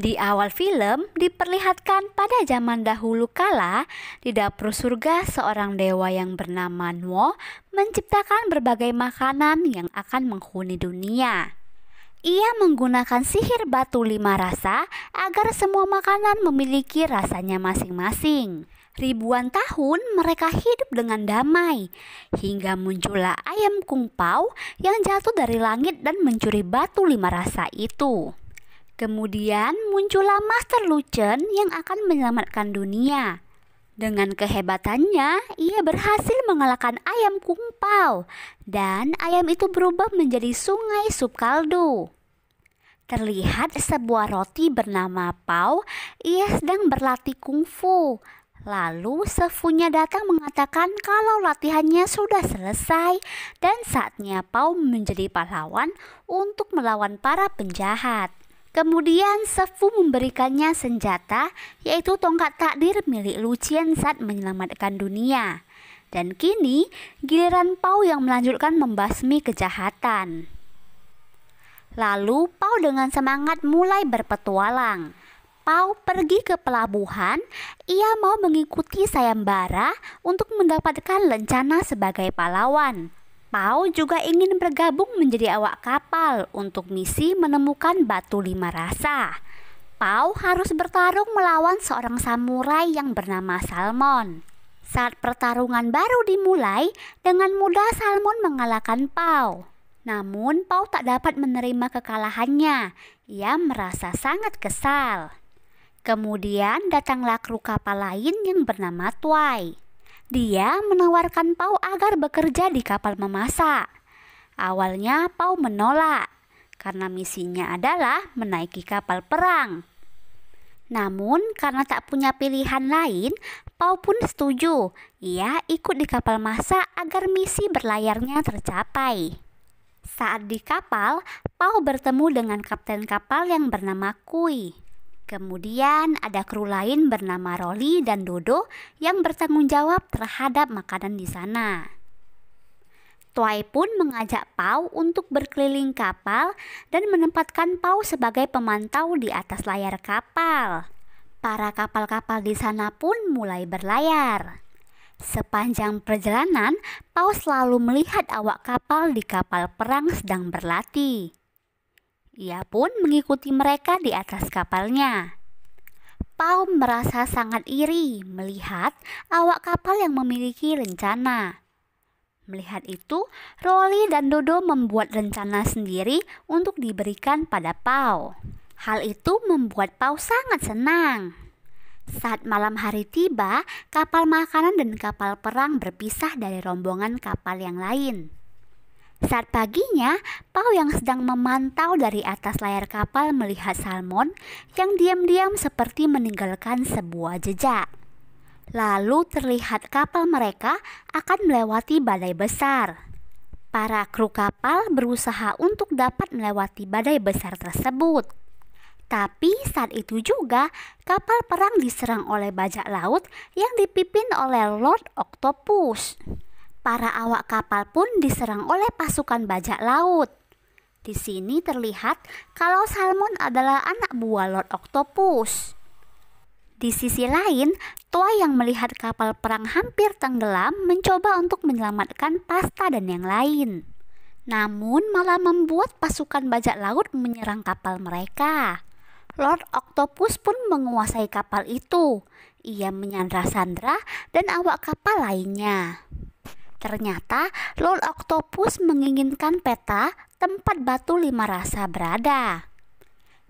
Di awal film diperlihatkan pada zaman dahulu kala di dapur surga seorang dewa yang bernama Nuo menciptakan berbagai makanan yang akan menghuni dunia. Ia menggunakan sihir batu 5 rasa agar semua makanan memiliki rasanya masing-masing. Ribuan tahun mereka hidup dengan damai hingga muncullah ayam kung pao yang jatuh dari langit dan mencuri batu 5 rasa itu. Kemudian muncullah Master Lu Chen yang akan menyelamatkan dunia. Dengan kehebatannya, ia berhasil mengalahkan ayam kung pao dan ayam itu berubah menjadi sungai sup kaldu. Terlihat sebuah roti bernama Pao, ia sedang berlatih kungfu. Lalu sefunya datang mengatakan kalau latihannya sudah selesai dan saatnya Pao menjadi pahlawan untuk melawan para penjahat. Kemudian Sefu memberikannya senjata, yaitu tongkat takdir milik Lu Qian saat menyelamatkan dunia. Dan kini giliran Pao yang melanjutkan membasmi kejahatan. Lalu Pao dengan semangat mulai berpetualang. Pao pergi ke pelabuhan, ia mau mengikuti sayembara untuk mendapatkan lencana sebagai pahlawan. Pao juga ingin bergabung menjadi awak kapal untuk misi menemukan batu 5 rasa. Pao harus bertarung melawan seorang samurai yang bernama Salmon. Saat pertarungan baru dimulai, dengan mudah Salmon mengalahkan Pao. Namun Pao tak dapat menerima kekalahannya. Ia merasa sangat kesal. Kemudian datanglah kru kapal lain yang bernama Tuai. Dia menawarkan Pao agar bekerja di kapal memasak. Awalnya Pao menolak karena misinya adalah menaiki kapal perang. Namun karena tak punya pilihan lain, Pao pun setuju. Ia ikut di kapal masak agar misi berlayarnya tercapai. Saat di kapal, Pao bertemu dengan kapten kapal yang bernama Kui. Kemudian ada kru lain bernama Rolly dan Dodo yang bertanggung jawab terhadap makanan di sana. Tuai pun mengajak Pao untuk berkeliling kapal dan menempatkan Pao sebagai pemantau di atas layar kapal. Para kapal-kapal di sana pun mulai berlayar. Sepanjang perjalanan, Pao selalu melihat awak kapal di kapal perang sedang berlatih. Ia pun mengikuti mereka di atas kapalnya. Pao merasa sangat iri melihat awak kapal yang memiliki rencana. Melihat itu, Rolly dan Dodo membuat rencana sendiri untuk diberikan pada Pao. Hal itu membuat Pao sangat senang. Saat malam hari tiba, kapal makanan dan kapal perang berpisah dari rombongan kapal yang lain. Saat paginya, Pao yang sedang memantau dari atas layar kapal melihat Salmon yang diam-diam seperti meninggalkan sebuah jejak. Lalu terlihat kapal mereka akan melewati badai besar. Para kru kapal berusaha untuk dapat melewati badai besar tersebut. Tapi saat itu juga kapal perang diserang oleh bajak laut yang dipimpin oleh Lord Octopus. Para awak kapal pun diserang oleh pasukan bajak laut. Di sini terlihat kalau Salmon adalah anak buah Lord Octopus. Di sisi lain, Tuai yang melihat kapal perang hampir tenggelam mencoba untuk menyelamatkan Pasta dan yang lain. Namun malah membuat pasukan bajak laut menyerang kapal mereka. Lord Octopus pun menguasai kapal itu. Ia menyandra-sandra dan awak kapal lainnya. Ternyata Lord Octopus menginginkan peta tempat batu 5 rasa berada.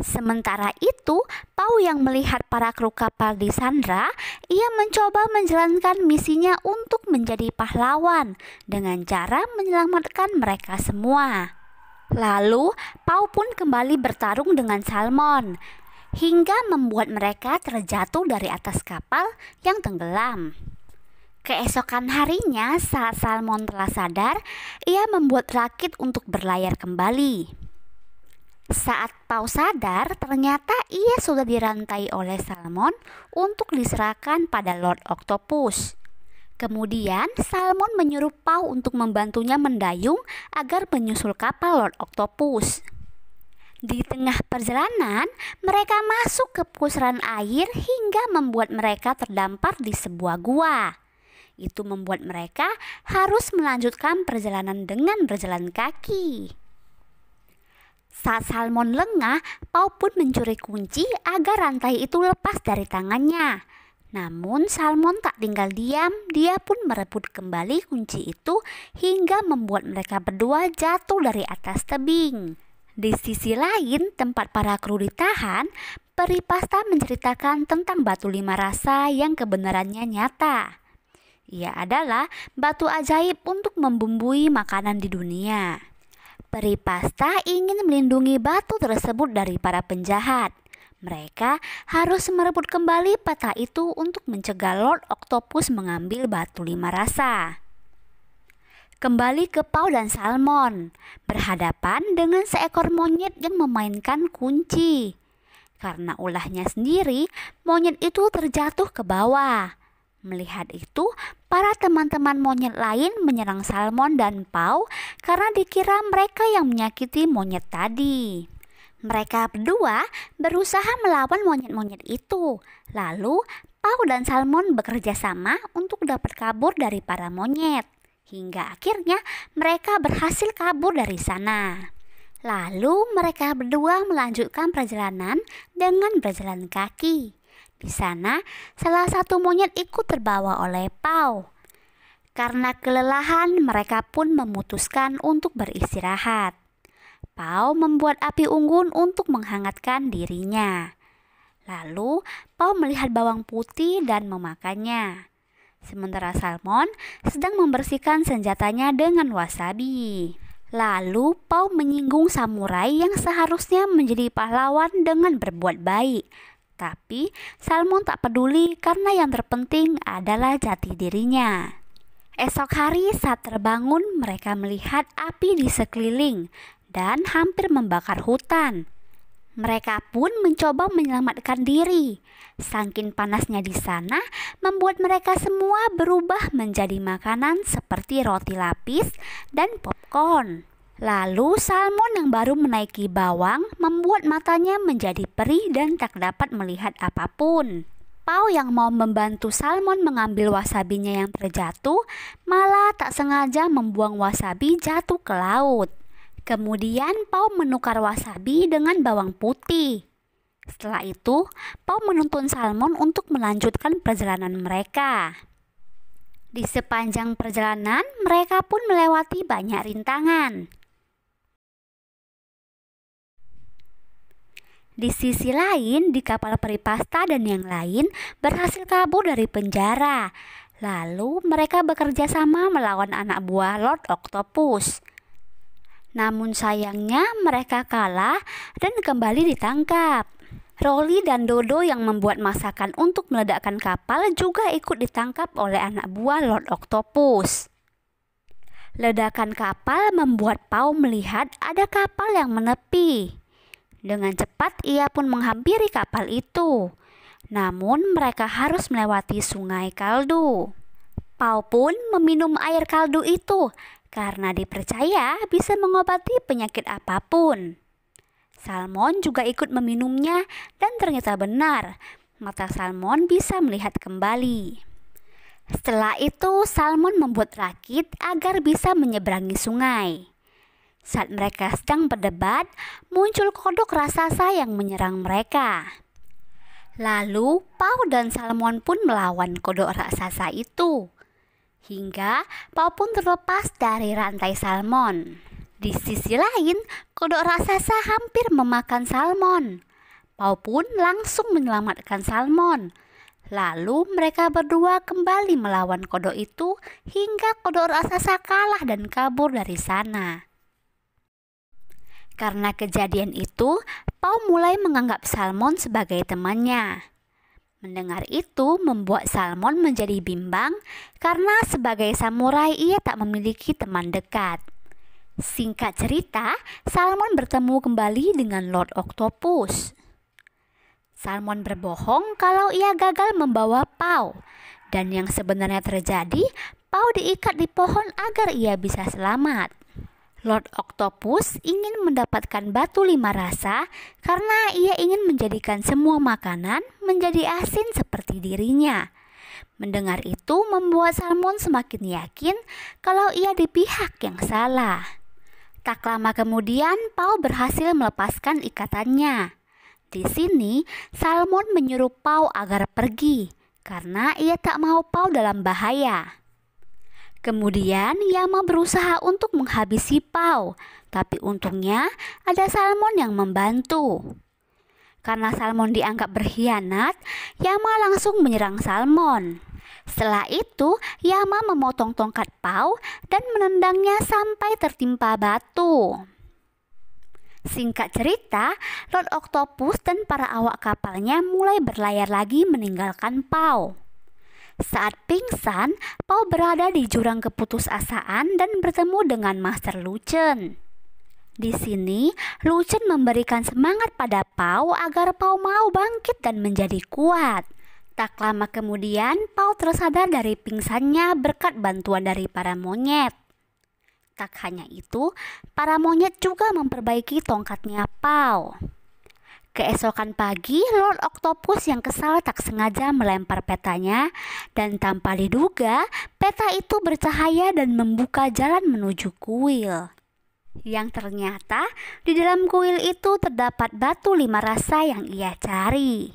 Sementara itu, Pao yang melihat para kru kapal disandra, ia mencoba menjalankan misinya untuk menjadi pahlawan dengan cara menyelamatkan mereka semua. Lalu, Pao pun kembali bertarung dengan Salmon, hingga membuat mereka terjatuh dari atas kapal yang tenggelam. Keesokan harinya, saat Salmon telah sadar, ia membuat rakit untuk berlayar kembali. Saat Pao sadar, ternyata ia sudah dirantai oleh Salmon untuk diserahkan pada Lord Octopus. Kemudian Salmon menyuruh Pao untuk membantunya mendayung agar menyusul kapal Lord Octopus. Di tengah perjalanan, mereka masuk ke pusaran air hingga membuat mereka terdampar di sebuah gua. Itu membuat mereka harus melanjutkan perjalanan dengan berjalan kaki. Saat Salmon lengah, Pau pun mencuri kunci agar rantai itu lepas dari tangannya. Namun Salmon tak tinggal diam, dia pun merebut kembali kunci itu hingga membuat mereka berdua jatuh dari atas tebing. Di sisi lain, tempat para kru ditahan, peri pasta menceritakan tentang batu 5 rasa yang kebenarannya nyata. Ia adalah batu ajaib untuk membumbui makanan di dunia. Peri pasta ingin melindungi batu tersebut dari para penjahat. Mereka harus merebut kembali peta itu untuk mencegah Lord Octopus mengambil batu 5 rasa. Kembali ke Pau dan Salmon, berhadapan dengan seekor monyet yang memainkan kunci. Karena ulahnya sendiri, monyet itu terjatuh ke bawah. Melihat itu, para teman-teman monyet lain menyerang Salmon dan Pau karena dikira mereka yang menyakiti monyet tadi. Mereka berdua berusaha melawan monyet-monyet itu. Lalu, Pau dan Salmon bekerja sama untuk dapat kabur dari para monyet. Hingga akhirnya mereka berhasil kabur dari sana. Lalu mereka berdua melanjutkan perjalanan dengan berjalan kaki. Di sana salah satu monyet ikut terbawa oleh Pau. Karena kelelahan mereka pun memutuskan untuk beristirahat. Pau membuat api unggun untuk menghangatkan dirinya. Lalu Pau melihat bawang putih dan memakannya. Sementara Salmon sedang membersihkan senjatanya dengan wasabi. Lalu Pau menyinggung samurai yang seharusnya menjadi pahlawan dengan berbuat baik. Tapi Salmon tak peduli karena yang terpenting adalah jati dirinya. Esok hari saat terbangun, mereka melihat api di sekeliling dan hampir membakar hutan. Mereka pun mencoba menyelamatkan diri. Saking panasnya di sana membuat mereka semua berubah menjadi makanan seperti roti lapis dan popcorn. Lalu Salmon yang baru menaiki bawang membuat matanya menjadi perih dan tak dapat melihat apapun. Pau yang mau membantu Salmon mengambil wasabinya yang terjatuh malah tak sengaja membuang wasabi jatuh ke laut. Kemudian Pau menukar wasabi dengan bawang putih. Setelah itu, Pau menuntun Salmon untuk melanjutkan perjalanan mereka. Di sepanjang perjalanan, mereka pun melewati banyak rintangan. Di sisi lain, di kapal peri pasta dan yang lain berhasil kabur dari penjara. Lalu mereka bekerja sama melawan anak buah Lord Octopus. Namun sayangnya mereka kalah dan kembali ditangkap. Rolly dan Dodo yang membuat masakan untuk meledakkan kapal juga ikut ditangkap oleh anak buah Lord Octopus. Ledakan kapal membuat Pau melihat ada kapal yang menepi. Dengan cepat ia pun menghampiri kapal itu. Namun mereka harus melewati sungai kaldu. Pau pun meminum air kaldu itu karena dipercaya bisa mengobati penyakit apapun. Salmon juga ikut meminumnya dan ternyata benar, mata Salmon bisa melihat kembali. Setelah itu Salmon membuat rakit agar bisa menyeberangi sungai. Saat mereka sedang berdebat, muncul kodok raksasa yang menyerang mereka. Lalu Pau dan Salmon pun melawan kodok raksasa itu. Hingga Pau pun terlepas dari rantai Salmon. Di sisi lain, kodok raksasa hampir memakan Salmon. Pau pun langsung menyelamatkan Salmon. Lalu mereka berdua kembali melawan kodok itu hingga kodok raksasa kalah dan kabur dari sana. Karena kejadian itu, Pau mulai menganggap Salmon sebagai temannya. Mendengar itu membuat Salmon menjadi bimbang karena sebagai samurai ia tak memiliki teman dekat. Singkat cerita, Salmon bertemu kembali dengan Lord Octopus. Salmon berbohong kalau ia gagal membawa Pau, dan yang sebenarnya terjadi, Pau diikat di pohon agar ia bisa selamat. Lord Octopus ingin mendapatkan batu 5 rasa karena ia ingin menjadikan semua makanan menjadi asin seperti dirinya. Mendengar itu membuat Salmon semakin yakin kalau ia di pihak yang salah. Tak lama kemudian, Pau berhasil melepaskan ikatannya. Di sini, Salmon menyuruh Pau agar pergi karena ia tak mau Pau dalam bahaya. Kemudian Yama berusaha untuk menghabisi Pau, tapi untungnya ada Salmon yang membantu. Karena Salmon dianggap berkhianat, Yama langsung menyerang Salmon. Setelah itu, Yama memotong tongkat Pau dan menendangnya sampai tertimpa batu. Singkat cerita, Lord Octopus dan para awak kapalnya mulai berlayar lagi meninggalkan Pau. Saat pingsan, Pau berada di jurang keputusasaan dan bertemu dengan Master Lucen. Di sini, Lucen memberikan semangat pada Pau agar Pau mau bangkit dan menjadi kuat. Tak lama kemudian, Pau tersadar dari pingsannya berkat bantuan dari para monyet. Tak hanya itu, para monyet juga memperbaiki tongkatnya Pau. Keesokan pagi, Lord Octopus yang kesal tak sengaja melempar petanya dan tanpa diduga, peta itu bercahaya dan membuka jalan menuju kuil. Yang ternyata di dalam kuil itu terdapat batu 5 rasa yang ia cari.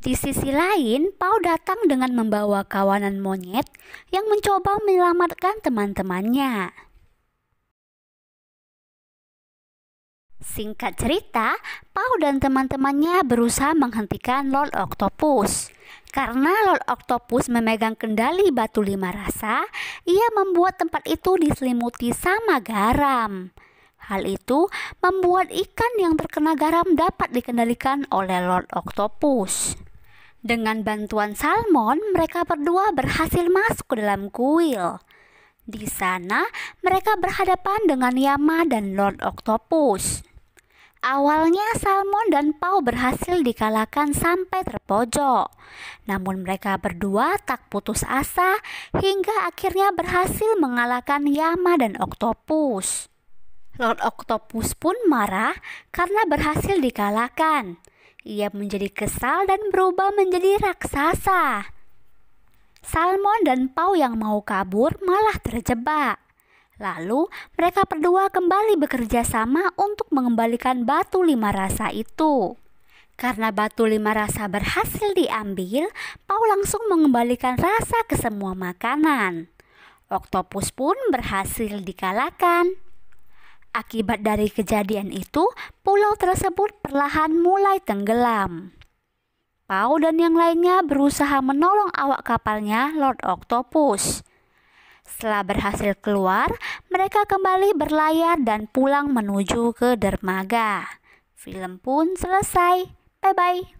Di sisi lain, Pau datang dengan membawa kawanan monyet yang mencoba menyelamatkan teman-temannya. Singkat cerita, Pau dan teman-temannya berusaha menghentikan Lord Octopus. Karena Lord Octopus memegang kendali batu 5 rasa, ia membuat tempat itu diselimuti sama garam. Hal itu membuat ikan yang terkena garam dapat dikendalikan oleh Lord Octopus. Dengan bantuan Salmon, mereka berdua berhasil masuk ke dalam kuil. Di sana, mereka berhadapan dengan Yama dan Lord Octopus. Awalnya Salmon dan Pau berhasil dikalahkan sampai terpojok. Namun mereka berdua tak putus asa hingga akhirnya berhasil mengalahkan Yama dan Octopus. Lord Octopus pun marah karena berhasil dikalahkan. Ia menjadi kesal dan berubah menjadi raksasa. Salmon dan Pau yang mau kabur malah terjebak. Lalu mereka berdua kembali bekerja sama untuk mengembalikan batu 5 rasa itu. Karena batu 5 rasa berhasil diambil, Pau langsung mengembalikan rasa ke semua makanan. Octopus pun berhasil dikalahkan. Akibat dari kejadian itu, pulau tersebut perlahan mulai tenggelam. Pau dan yang lainnya berusaha menolong awak kapalnya Lord Octopus. Setelah berhasil keluar, mereka kembali berlayar dan pulang menuju ke dermaga. Film pun selesai. Bye-bye.